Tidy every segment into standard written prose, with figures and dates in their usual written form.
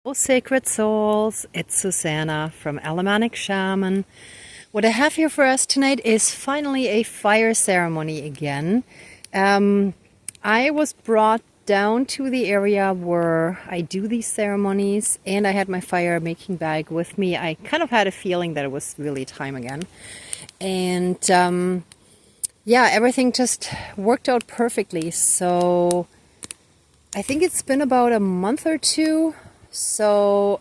Oh, sacred souls, it's Susanna from Alamanic Shaman. What I have here for us tonight is finally a fire ceremony again. I was brought down to the area where I do these ceremonies, and I had my fire making bag with me. I kind of had a feeling that it was really time again. And yeah, everything just worked out perfectly. So I think it's been about a month or two. So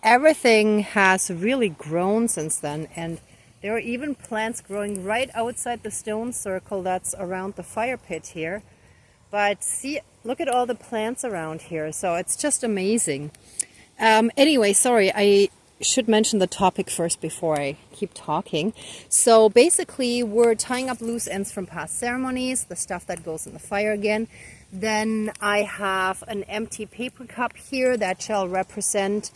everything has really grown since then, and there are even plants growing right outside the stone circle that's around the fire pit here. But see, look at all the plants around here. So it's just amazing. Anyway, sorry, I should mention the topic first before I keep talking. So basically, we're tying up loose ends from past ceremonies, the stuff that goes in the fire again. Then I have an empty paper cup here that shall represent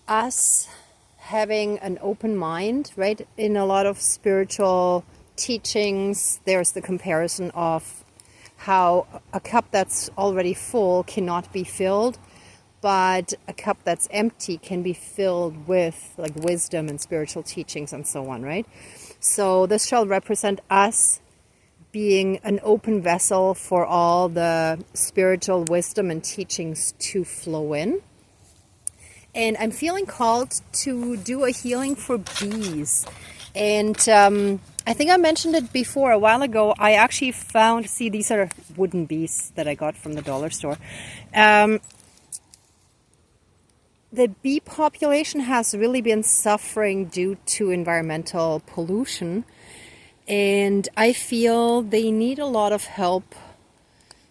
us having an open mind, right? In a lot of spiritual teachings, there's the comparison of how a cup that's already full cannot be filled, but a cup that's empty can be filled with like wisdom and spiritual teachings and so on, right? So this shall represent us being an open vessel for all the spiritual wisdom and teachings to flow in. And I'm feeling called to do a healing for bees. And I think I mentioned it before a while ago. I actually found, see, these are wooden bees that I got from the dollar store. The bee population has really been suffering due to environmental pollution. And I feel they need a lot of help.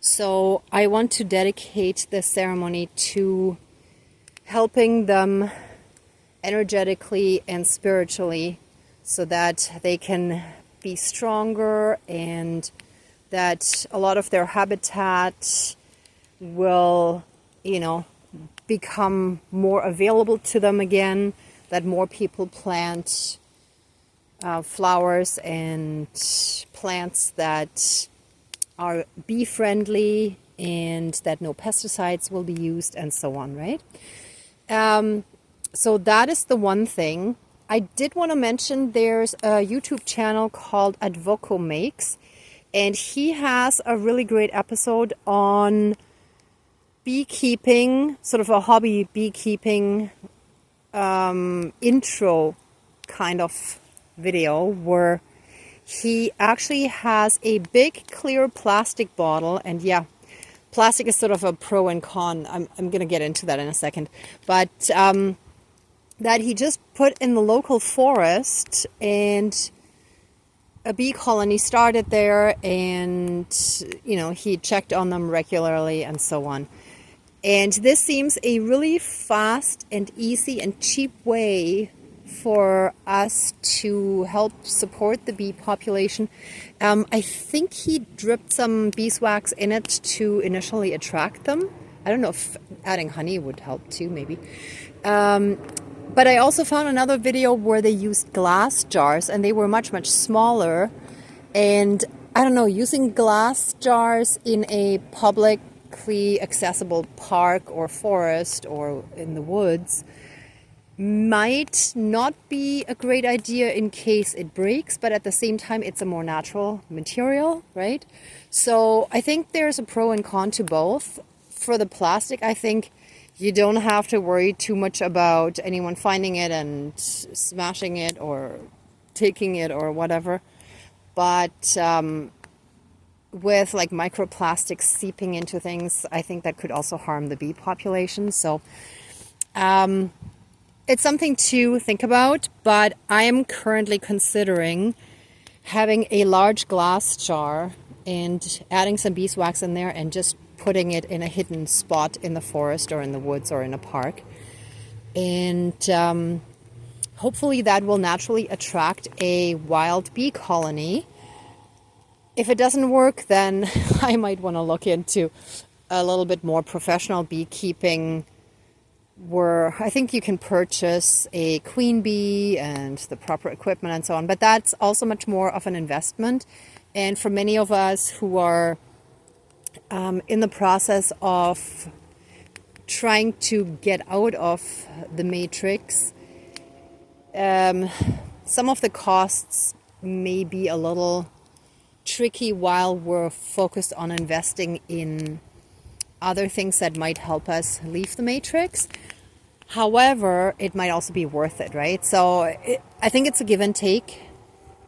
So I want to dedicate this ceremony to helping them energetically and spiritually so that they can be stronger and that a lot of their habitat will, become more available to them again, that more people plant flowers and plants that are bee friendly and that no pesticides will be used and so on, right? So that is the one thing. I did want to mention there's a YouTube channel called Advoco Makes, and he has a really great episode on beekeeping, sort of a hobby beekeeping intro kind of video, where he actually has a big clear plastic bottle, and yeah, plastic is sort of a pro and con. I'm going to get into that in a second, but that he just put in the local forest, and a bee colony started there, and he checked on them regularly and so on. And this seems a really fast and easy and cheap way for us to help support the bee population. I think he dripped some beeswax in it to initially attract them. I don't know if adding honey would help too, maybe. But I also found another video where they used glass jars, and they were much, much smaller. And I don't know, using glass jars in a publicly accessible park or forest or in the woods might not be a great idea in case it breaks, but at the same time it's a more natural material, right? So I think there's a pro and con to both. For the plastic, I think you don't have to worry too much about anyone finding it and smashing it or taking it or whatever. But with like microplastics seeping into things, I think that could also harm the bee population. So it's something to think about, but I am currently considering having a large glass jar and adding some beeswax in there and just putting it in a hidden spot in the forest or in the woods or in a park. And hopefully that will naturally attract a wild bee colony. If it doesn't work, then I might want to look into a little bit more professional beekeeping, where I think you can purchase a queen bee and the proper equipment and so on. But that's also much more of an investment. And for many of us who are in the process of trying to get out of the matrix, some of the costs may be a little tricky while we're focused on investing in other things that might help us leave the matrix. However, it might also be worth it, right? So I think it's a give and take,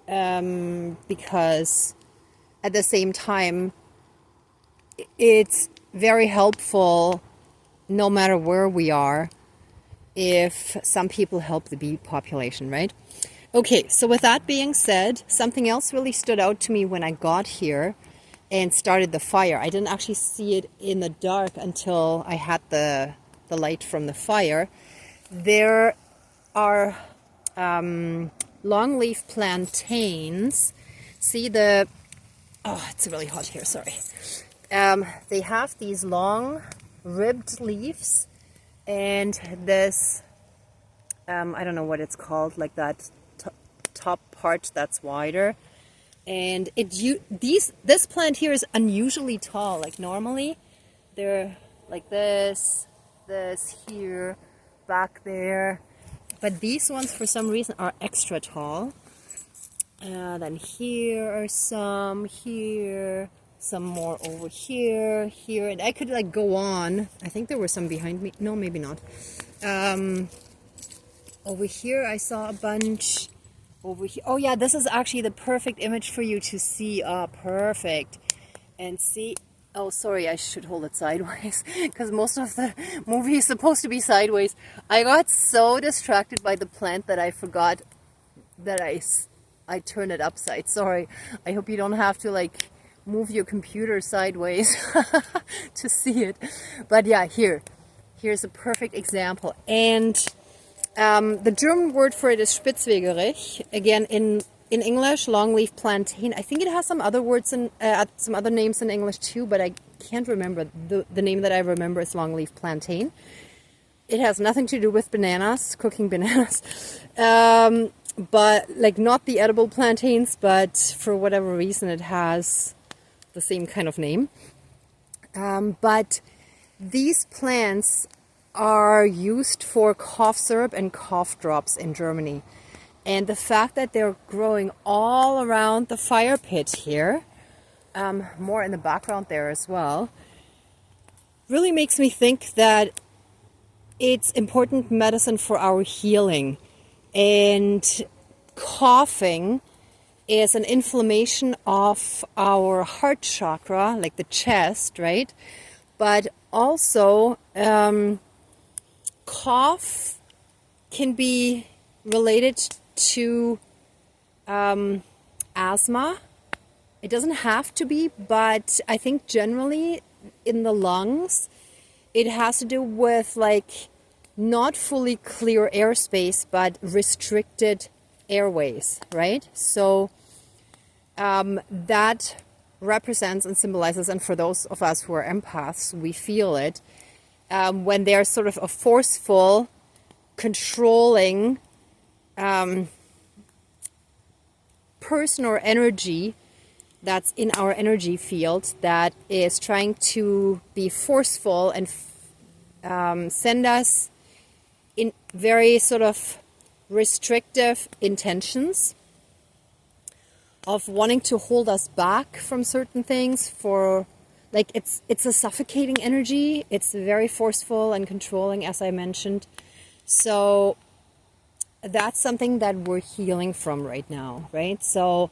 because at the same time, it's very helpful no matter where we are if some people help the bee population, right? Okay, so with that being said, something else really stood out to me when I got here and started the fire. I didn't actually see it in the dark until I had the light from the fire. There are longleaf plantains. See the... Oh, it's really hot here, sorry. They have these long ribbed leaves and this, I don't know what it's called, like that top part that's wider. And this plant here is unusually tall. Like normally they're like this here, back there. But these ones for some reason are extra tall. Then here are some, here, some more over here, here, and I could like go on. I think there were some behind me. No, maybe not. Over here I saw a bunch. Over here, oh yeah, this is actually the perfect image for you to see. Oh, perfect. And see, oh sorry, I should hold it sideways because most of the movie is supposed to be sideways. I got so distracted by the plant that I forgot that I turned it upside. Sorry. I hope you don't have to like move your computer sideways to see it. But yeah, here's a perfect example. And the German word for it is Spitzwegerich. Again, in English, longleaf plantain. I think it has some other words and some other names in English too, but I can't remember. The name that I remember is longleaf plantain. It has nothing to do with bananas, cooking bananas. But like not the edible plantains, but for whatever reason it has the same kind of name. But these plants are used for cough syrup and cough drops in Germany. And the fact that they're growing all around the fire pit here, more in the background there as well, really makes me think that it's important medicine for our healing. And coughing is an inflammation of our heart chakra, like the chest, right? But also, cough can be related to asthma. It doesn't have to be, but I think generally in the lungs, it has to do with like not fully clear airspace, but restricted airways, right? So that represents and symbolizes, and for those of us who are empaths, we feel it, when there's sort of a forceful, controlling person or energy that's in our energy field that is trying to be forceful and send us in very sort of restrictive intentions of wanting to hold us back from certain things. For like it's a suffocating energy. It's very forceful and controlling, as I mentioned. So that's something that we're healing from right now, right? So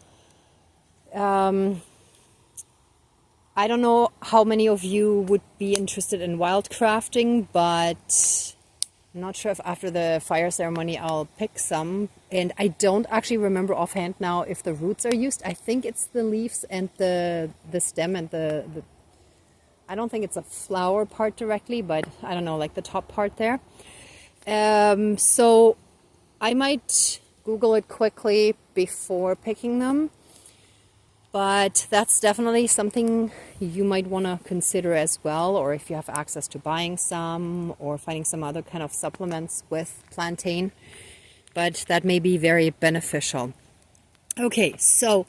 I don't know how many of you would be interested in wildcrafting, but I'm not sure if after the fire ceremony I'll pick some. And I don't actually remember offhand now if the roots are used. I think it's the leaves and the stem and the I don't think it's a flower part directly, but I don't know, like the top part there. So I might Google it quickly before picking them. But that's definitely something you might want to consider as well, or if you have access to buying some or finding some other kind of supplements with plantain. But that may be very beneficial. Okay, so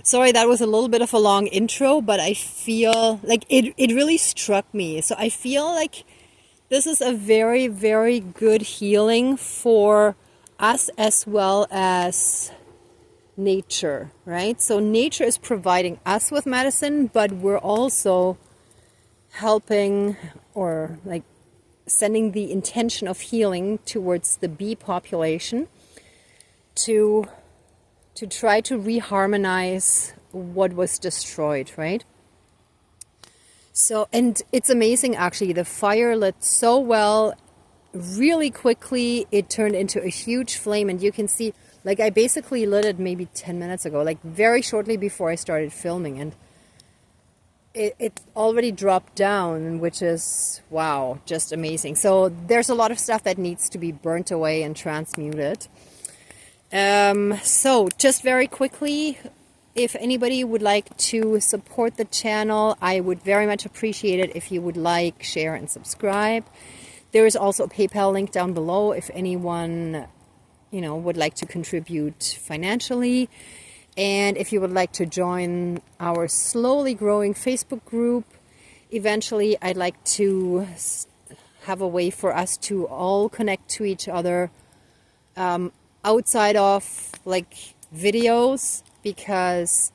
Sorry, that was a little bit of a long intro, but I feel like it really struck me. So I feel like this is a very, very good healing for us as well as nature, right? So nature is providing us with medicine, but we're also helping or like sending the intention of healing towards the bee population to try to reharmonize what was destroyed, right? So, and it's amazing actually, the fire lit so well, really quickly, it turned into a huge flame, and you can see, like I basically lit it maybe 10 minutes ago, like very shortly before I started filming, and it already dropped down, which is, wow, just amazing. So there's a lot of stuff that needs to be burnt away and transmuted. So just very quickly, if anybody would like to support the channel, I would very much appreciate it if you would like, share, and subscribe. There is also a PayPal link down below if anyone, you know, would like to contribute financially. And if you would like to join our slowly growing Facebook group, eventually I'd like to have a way for us to all connect to each other outside of like videos, because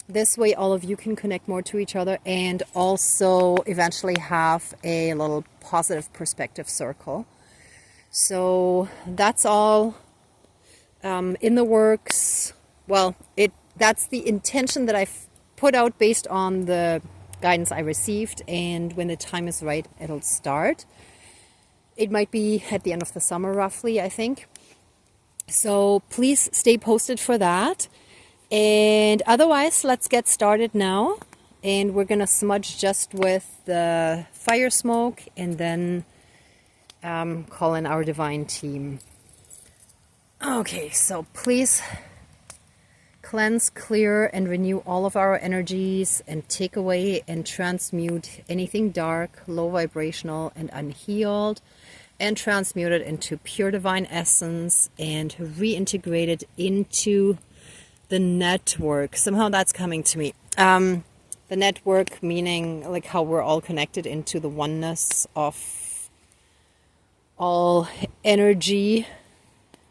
this way all of you can connect more to each other and also eventually have a little positive perspective circle. So that's all in the works. Well, that's the intention that I've put out based on the guidance I received, and when the time is right, it'll start. It might be at the end of the summer, roughly, I think. So please stay posted for that. And otherwise, let's get started now. And we're going to smudge just with the fire smoke and then call in our divine team. Okay, so please cleanse, clear, and renew all of our energies and take away and transmute anything dark, low vibrational, and unhealed, and transmute it into pure divine essence and reintegrate it into the network. Somehow that's coming to me. The network meaning like how we're all connected into the oneness of all energy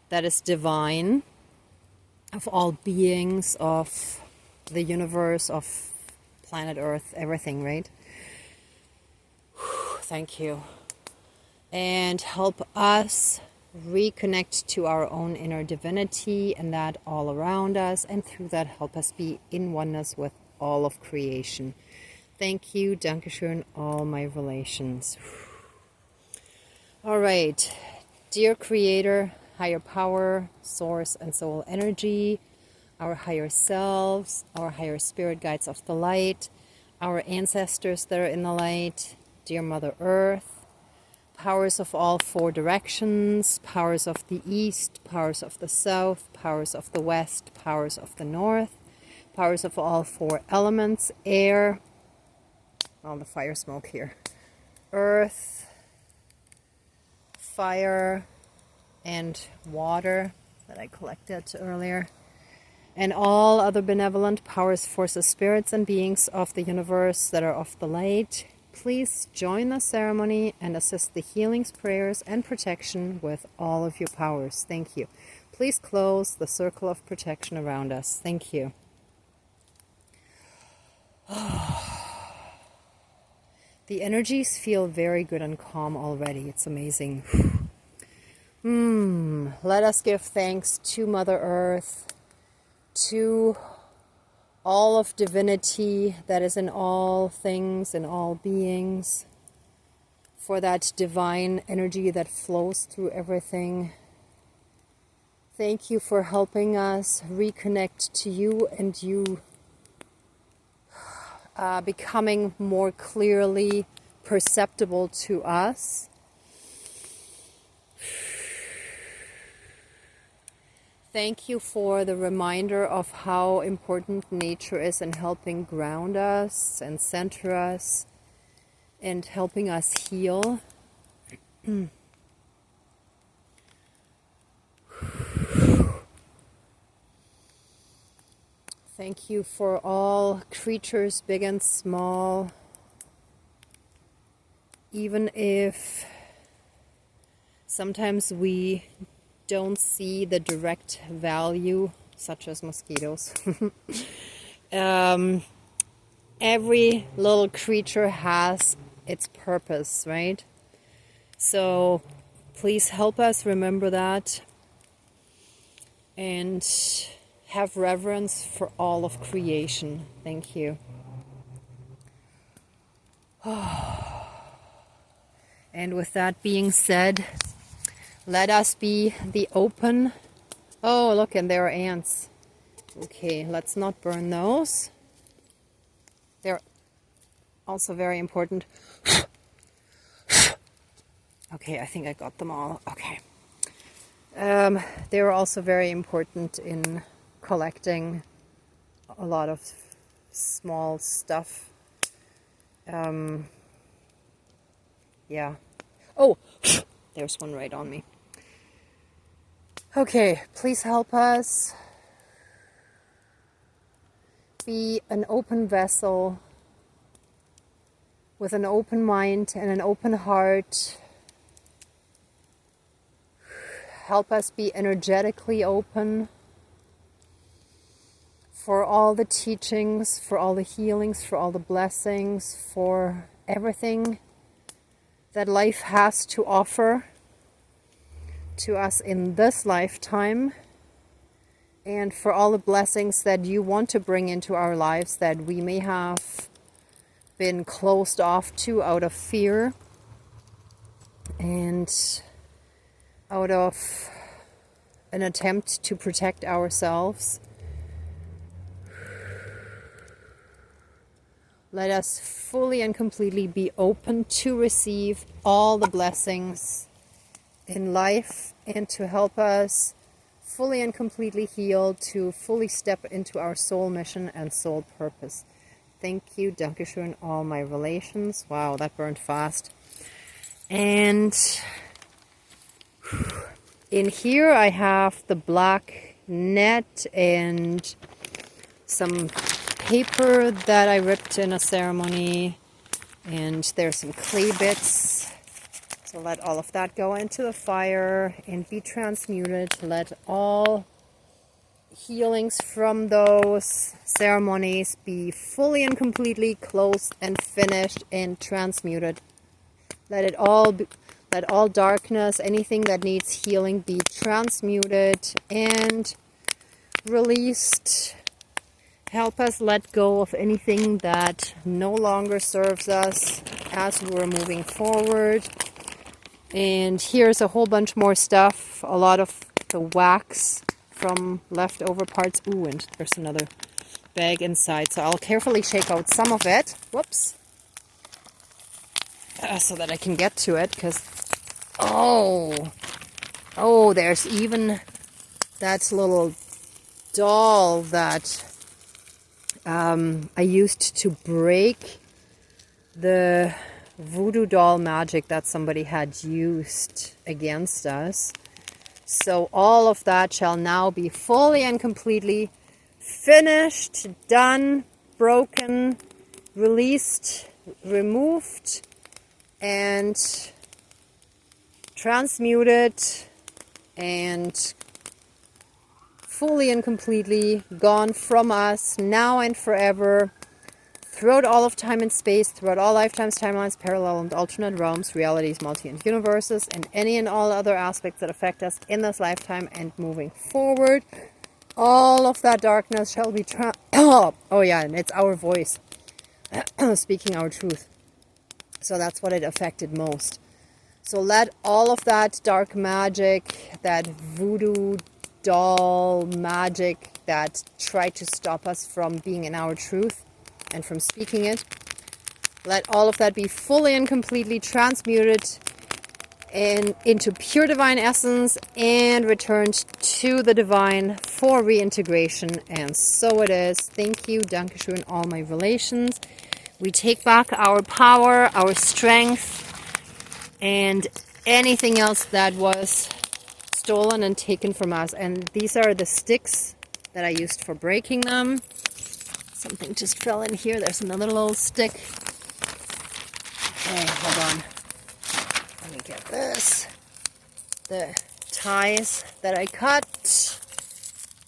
that is divine, of all beings, of the universe, of planet Earth, everything, right? Thank you. And help us reconnect to our own inner divinity and that all around us, and through that help us be in oneness with all of creation. Thank you, Dankeschön, all my relations. All right, dear Creator, higher power, source, and soul energy, our higher selves, our higher spirit guides of the light, our ancestors that are in the light, dear Mother Earth, powers of all four directions, powers of the east, powers of the south, powers of the west, powers of the north, powers of all four elements, air, all the fire smoke here, earth, fire, and water that I collected earlier, and all other benevolent powers, forces, spirits, and beings of the universe that are of the light. Please join the ceremony and assist the healings, prayers, and protection with all of your powers. Thank you. Please close the circle of protection around us. Thank you. The energies feel very good and calm already. It's amazing. Let us give thanks to Mother Earth, to all of divinity that is in all things and all beings, for that divine energy that flows through everything. Thank you for helping us reconnect to you and you becoming more clearly perceptible to us. Thank you for the reminder of how important nature is in helping ground us and center us and helping us heal. Thank you for all creatures, big and small, even if sometimes we don't see the direct value, such as mosquitoes. Every little creature has its purpose, right? So please help us remember that and have reverence for all of creation. Thank you. And with that being said, let us be the open. Oh, look, and there are ants. Okay, let's not burn those. They're also very important. Okay, I think I got them all. Okay. They were also very important in collecting a lot of small stuff. Yeah. Oh, there's one right on me. Okay, please help us be an open vessel with an open mind and an open heart. Help us be energetically open for all the teachings, for all the healings, for all the blessings, for everything that life has to offer to us in this lifetime, and for all the blessings that you want to bring into our lives that we may have been closed off to out of fear and out of an attempt to protect ourselves. Let us fully and completely be open to receive all the blessings in life and to help us fully and completely heal, to fully step into our soul mission and soul purpose. Thank you, Dankeschön, all my relations. Wow, that burned fast. And in here I have the black net and some paper that I ripped in a ceremony, and there's some clay bits. So let all of that go into the fire and be transmuted. Let all healings from those ceremonies be fully and completely closed and finished and transmuted. Let all darkness, anything that needs healing, be transmuted and released. Help us let go of anything that no longer serves us as we're moving forward. And here's a whole bunch more stuff, a lot of the wax from leftover parts. Ooh, and there's another bag inside, so I'll carefully shake out some of it. Whoops. So that I can get to it, because oh, there's even that little doll that I used to break the voodoo doll magic that somebody had used against us. So all of that shall now be fully and completely finished, done, broken, released, removed, and transmuted, and fully and completely gone from us now and forever, throughout all of time and space, throughout all lifetimes, timelines, parallel and alternate realms, realities, multi and universes, and any and all other aspects that affect us in this lifetime and moving forward. All of that darkness shall be oh yeah, and it's our voice speaking our truth. So that's what it affected most. So let all of that dark magic, that voodoo doll magic that tried to stop us from being in our truth and from speaking it, let all of that be fully and completely transmuted into pure divine essence and returned to the divine for reintegration. And so it is. Thank you, Dankeschön, all my relations. We take back our power, our strength, and anything else that was stolen and taken from us. And these are the sticks that I used for breaking them. Something just fell in here. There's another little stick. Okay, hold on. Let me get this. The ties that I cut.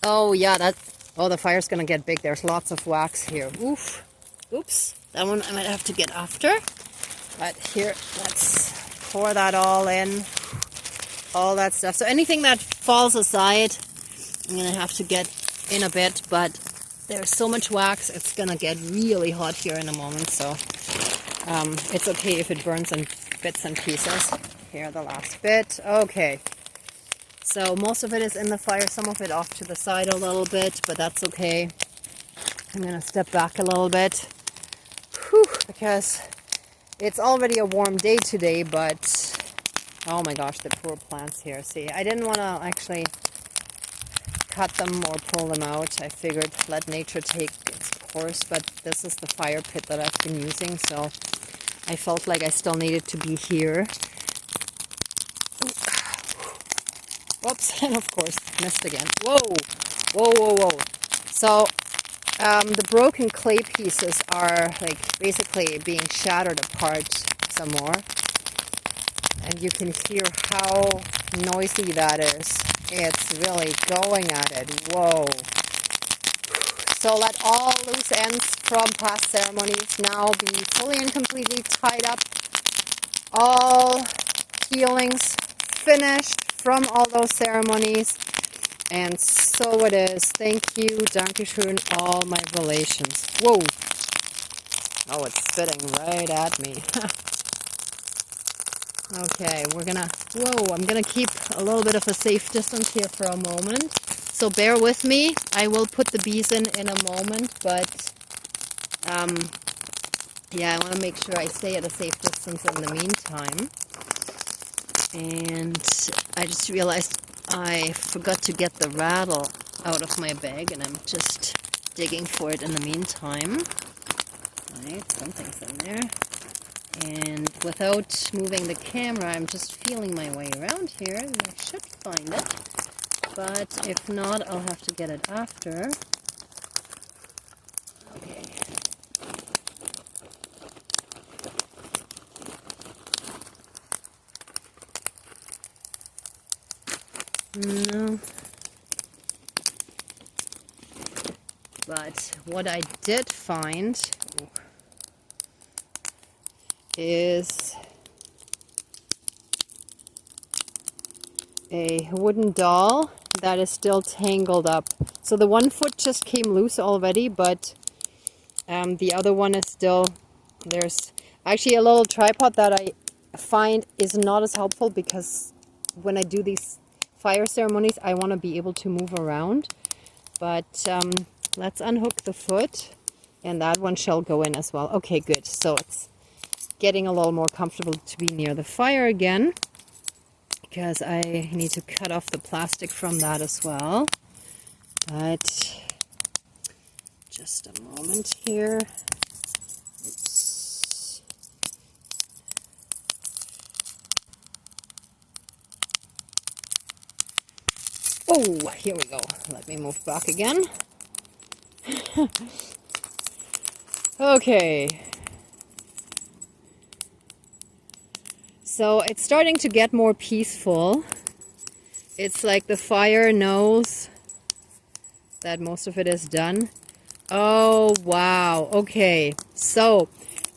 Oh yeah, oh, the fire's gonna get big. There's lots of wax here. Oof. Oops. That one I might have to get after. But here, let's pour that all in. All that stuff. So anything that falls aside, I'm gonna have to get in a bit, but there's so much wax, it's gonna get really hot here in a moment, so it's okay if it burns in bits and pieces. Here, the last bit. Okay. So most of it is in the fire, some of it off to the side a little bit, but that's okay. I'm gonna step back a little bit. Whew, because it's already a warm day today, but oh my gosh, the poor plants here. See, I didn't want to actually cut them or pull them out. I figured let nature take its course, but this is the fire pit that I've been using, so I felt like I still needed to be here. Whoops, and of course, missed again. Whoa, whoa, whoa, whoa. So, the broken clay pieces are like basically being shattered apart some more. And you can hear how noisy that is. It's really going at it. Whoa. So let all loose ends from past ceremonies now be fully and completely tied up. All healings finished from all those ceremonies. And so it is. Thank you, Dankeschön, all my relations. Whoa. Oh, it's spitting right at me. Okay, I'm gonna keep a little bit of a safe distance here for a moment. So bear with me. I will put the bees in a moment, but yeah, I want to make sure I stay at a safe distance in the meantime. And I just realized I forgot to get the rattle out of my bag, and I'm just digging for it in the meantime. Right, something's in there. And without moving the camera, I'm just feeling my way around here, and I should find it. But if not, I'll have to get it after. Okay. No. But what I did find is a wooden doll that is still tangled up. So the one foot just came loose already, but the other one is still, there's actually a little tripod that I find is not as helpful, because when I do these fire ceremonies, I want to be able to move around. But let's unhook the foot, and that one shall go in as well. Okay, good. So it's getting a little more comfortable to be near the fire again, because I need to cut off the plastic from that as well. But just a moment here. Oops. Oh, here we go. Let me move back again. Okay. So it's starting to get more peaceful. It's like the fire knows that most of it is done. Oh, wow. Okay. So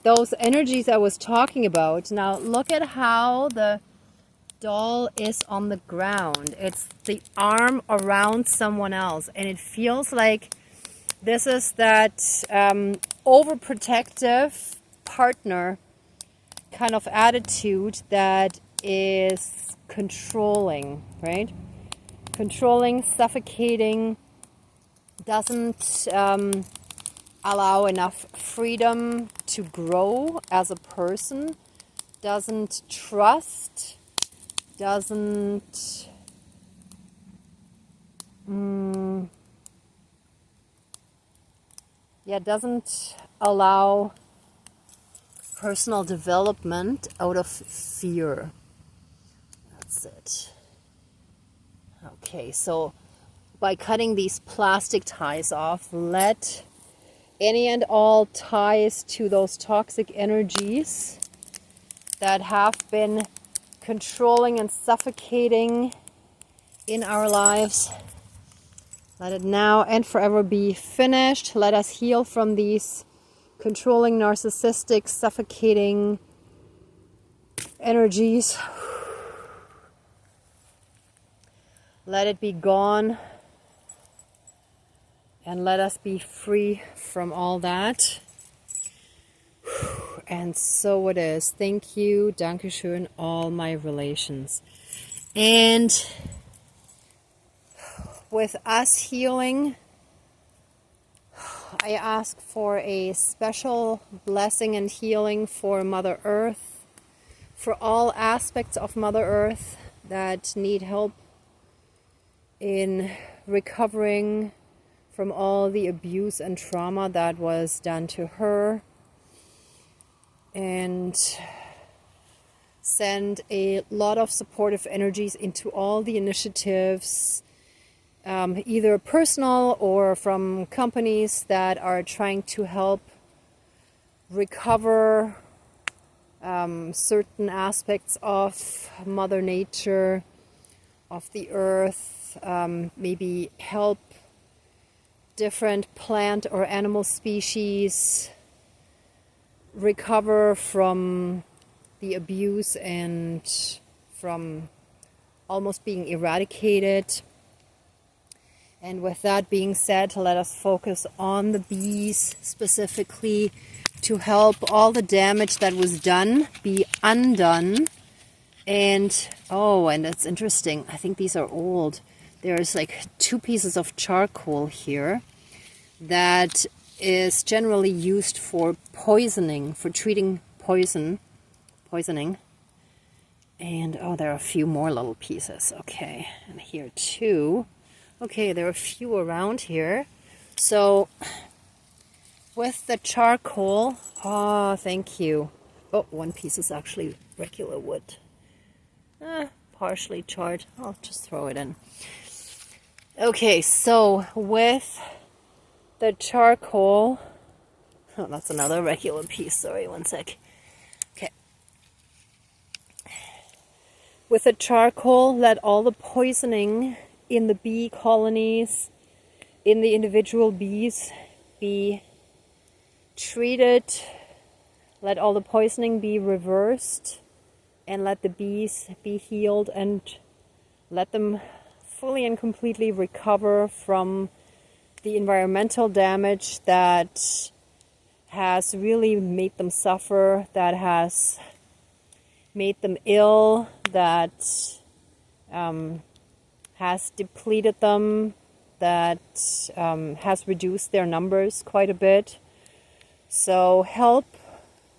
those energies I was talking about, now look at how the doll is on the ground. It's the arm around someone else, and it feels like this is that overprotective partner kind of attitude that is controlling, right? Controlling, suffocating, doesn't allow enough freedom to grow as a person, doesn't trust, doesn't doesn't allow personal development out of fear. That's it. Okay, so by cutting these plastic ties off, let any and all ties to those toxic energies that have been controlling and suffocating in our lives. Let it now and forever be finished. Let us heal from these controlling, narcissistic, suffocating energies. Let it be gone. And let us be free from all that. And so it is. Thank you. Dankeschön, all my relations. And with us healing, I ask for a special blessing and healing for Mother Earth, for all aspects of Mother Earth that need help in recovering from all the abuse and trauma that was done to her, and send a lot of supportive energies into all the initiatives, either personal or from companies that are trying to help recover certain aspects of Mother Nature, of the earth, maybe help different plant or animal species recover from the abuse and from almost being eradicated. And with that being said, let us focus on the bees specifically to help all the damage that was done be undone. And and it's interesting, I think these are old. There's like 2 pieces of charcoal here that is generally used for poisoning, for treating poisoning. And there are a few more little pieces. Okay, and here too. Okay, there are a few around here. So with the charcoal, thank you. Oh, one piece is actually regular wood. Partially charred. I'll just throw it in. Okay, so with the charcoal, that's another regular piece. Sorry, one sec. Okay. With the charcoal, let all the poisoning in the bee colonies, in the individual bees, be treated. Let all the poisoning be reversed, and let the bees be healed, and let them fully and completely recover from the environmental damage that has really made them suffer, that has made them ill, that has depleted them, that has reduced their numbers quite a bit. So help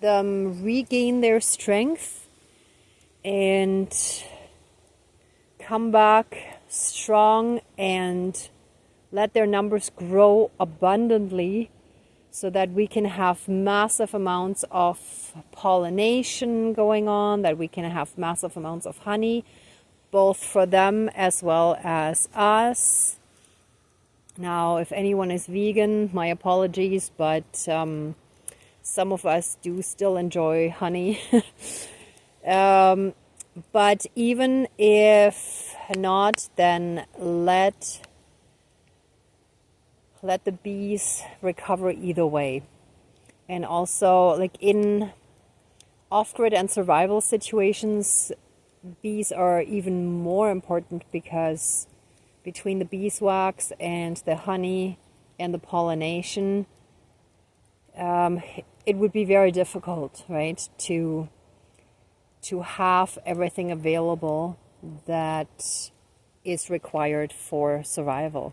them regain their strength and come back strong, and let their numbers grow abundantly so that we can have massive amounts of pollination going on, that we can have massive amounts of honey, both for them as well as us. Now, if anyone is vegan, my apologies, but some of us do still enjoy honey. But even if not, then let the bees recover either way. And also, like in off-grid and survival situations, bees are even more important, because between the beeswax and the honey and the pollination, it would be very difficult, right, to have everything available that is required for survival.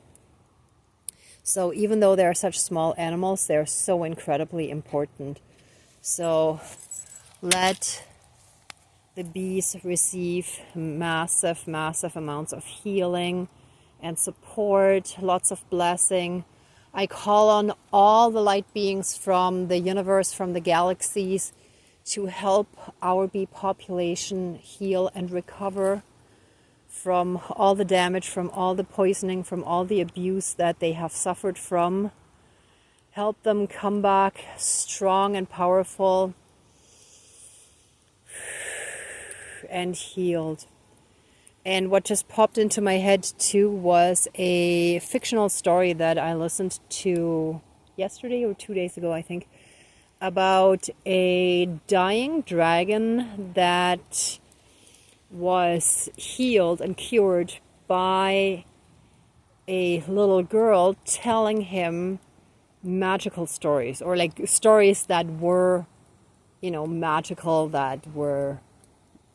So even though they're such small animals, they're so incredibly important. So let the bees receive massive, massive amounts of healing and support, lots of blessing. I call on all the light beings from the universe, from the galaxies, to help our bee population heal and recover from all the damage, from all the poisoning, from all the abuse that they have suffered from. help them come back strong and powerful and healed. And what just popped into my head too was a fictional story that I listened to yesterday or 2 days ago, I think, about a dying dragon that was healed and cured by a little girl telling him magical stories, or like stories that were, you know, magical, that were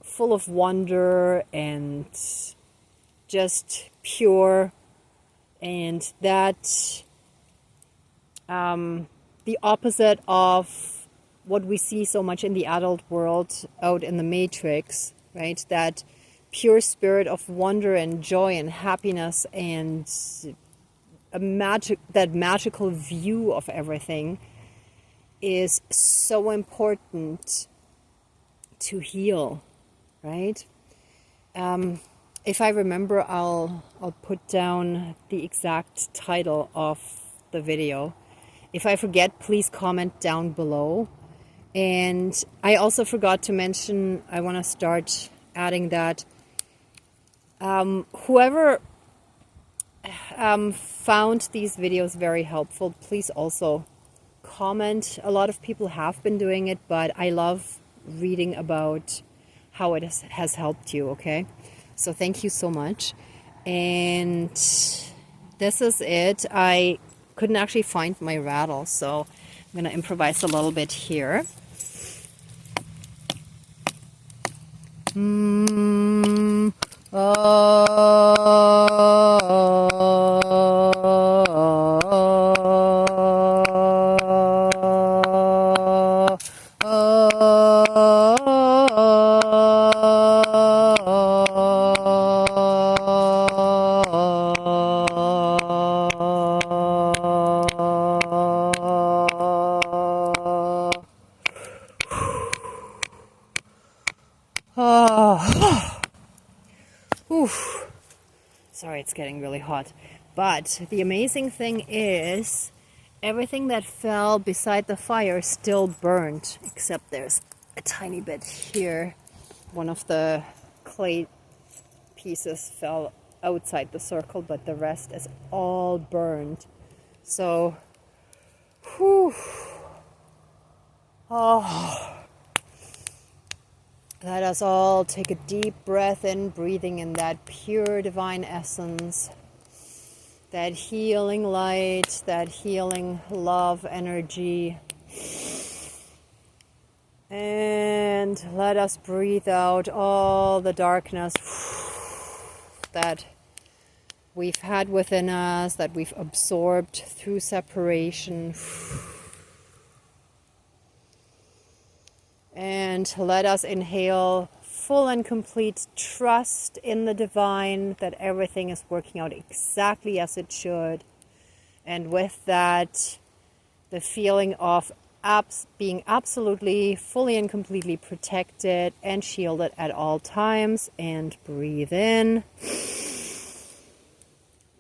full of wonder and just pure, and that the opposite of what we see so much in the adult world out in the Matrix, right? That pure spirit of wonder and joy and happiness and that magical view of everything is so important to heal, right? If I remember, I'll put down the exact title of the video. If I forget, please comment down below. And I also forgot to mention, I want to start adding that whoever found these videos very helpful, please also comment. A lot of people have been doing it, but I love reading about how it has helped you, okay? So thank you so much. And this is it. I couldn't actually find my rattle, so I'm going to improvise a little bit here. Sorry, it's getting really hot. But the amazing thing is, everything that fell beside the fire still burned, except there's a tiny bit here. One of the clay pieces fell outside the circle, but the rest is all burned. So, whew. Oh. Let us all take a deep breath in, breathing in that pure divine essence, that healing light, that healing love energy. And let us breathe out all the darkness that we've had within us, that we've absorbed through separation. And let us inhale full and complete trust in the divine, that everything is working out exactly as it should. And with that, the feeling of being absolutely, fully and completely protected and shielded at all times. And breathe in.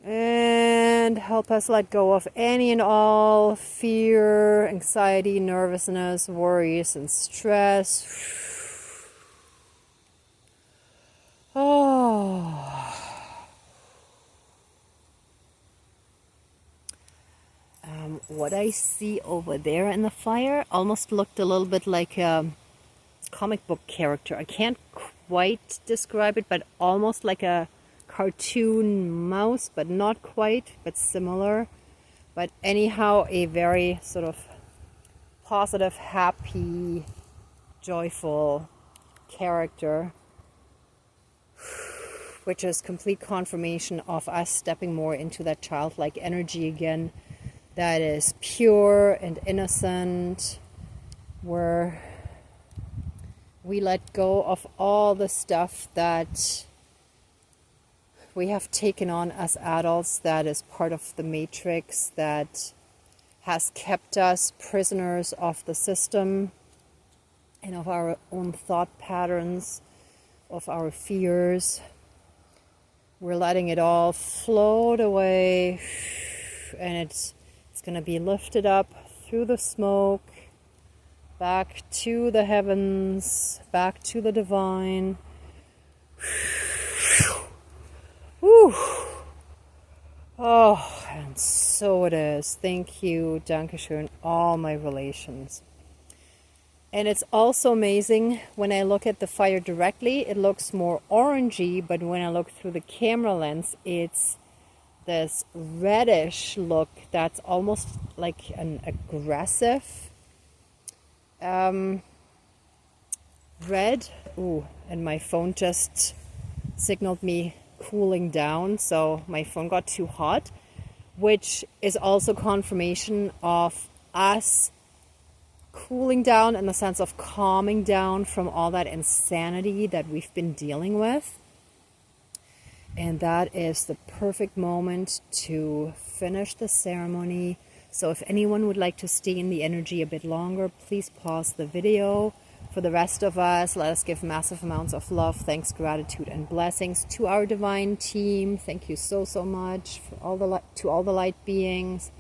And help us let go of any and all fear, anxiety, nervousness, worries, and stress. Oh. What I see over there in the fire almost looked a little bit like a comic book character. I can't quite describe it, but almost like a cartoon mouse, but not quite, but similar. But anyhow, a very sort of positive, happy, joyful character, which is complete confirmation of us stepping more into that childlike energy again, that is pure and innocent, where we let go of all the stuff that we have taken on as adults, that is part of the matrix, that has kept us prisoners of the system and of our own thought patterns, of our fears. We're letting it all float away, and it's going to be lifted up through the smoke, back to the heavens, back to the divine. Whew. Oh, and so it is. Thank you, Dankeschön, all my relations. And it's also amazing, when I look at the fire directly, it looks more orangey, but when I look through the camera lens, it's this reddish look that's almost like an aggressive red. Ooh, and my phone just signaled me cooling down, so my phone got too hot, which is also confirmation of us cooling down in the sense of calming down from all that insanity that we've been dealing with. And that is the perfect moment to finish the ceremony. So if anyone would like to stay in the energy a bit longer, please pause the video. For the rest of us, let us give massive amounts of love, thanks, gratitude, and blessings to our divine team. Thank you so much for to all the light beings,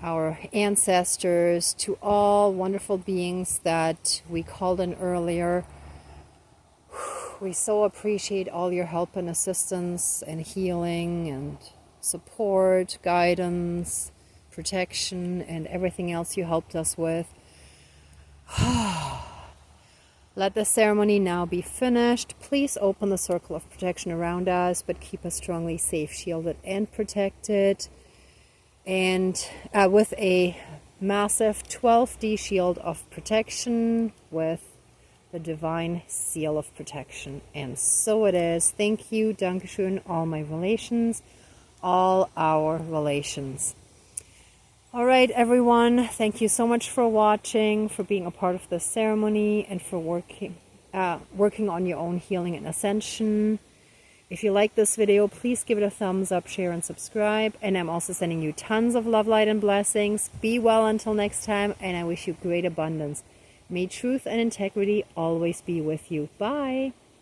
our ancestors, to all wonderful beings that we called in earlier. We so appreciate all your help and assistance and healing and support, guidance, protection, and everything else you helped us with. Let the ceremony now be finished. Please open the circle of protection around us, but keep us strongly safe, shielded, and protected. And with a massive 12D shield of protection with the divine seal of protection. And so it is. Thank you, Dankeschön, all my relations, all our relations. All right, everyone, thank you so much for watching, for being a part of this ceremony, and for working on your own healing and ascension. If you like this video, please give it a thumbs up, share, and subscribe. And I'm also sending you tons of love, light, and blessings. Be well until next time, and I wish you great abundance. May truth and integrity always be with you. Bye.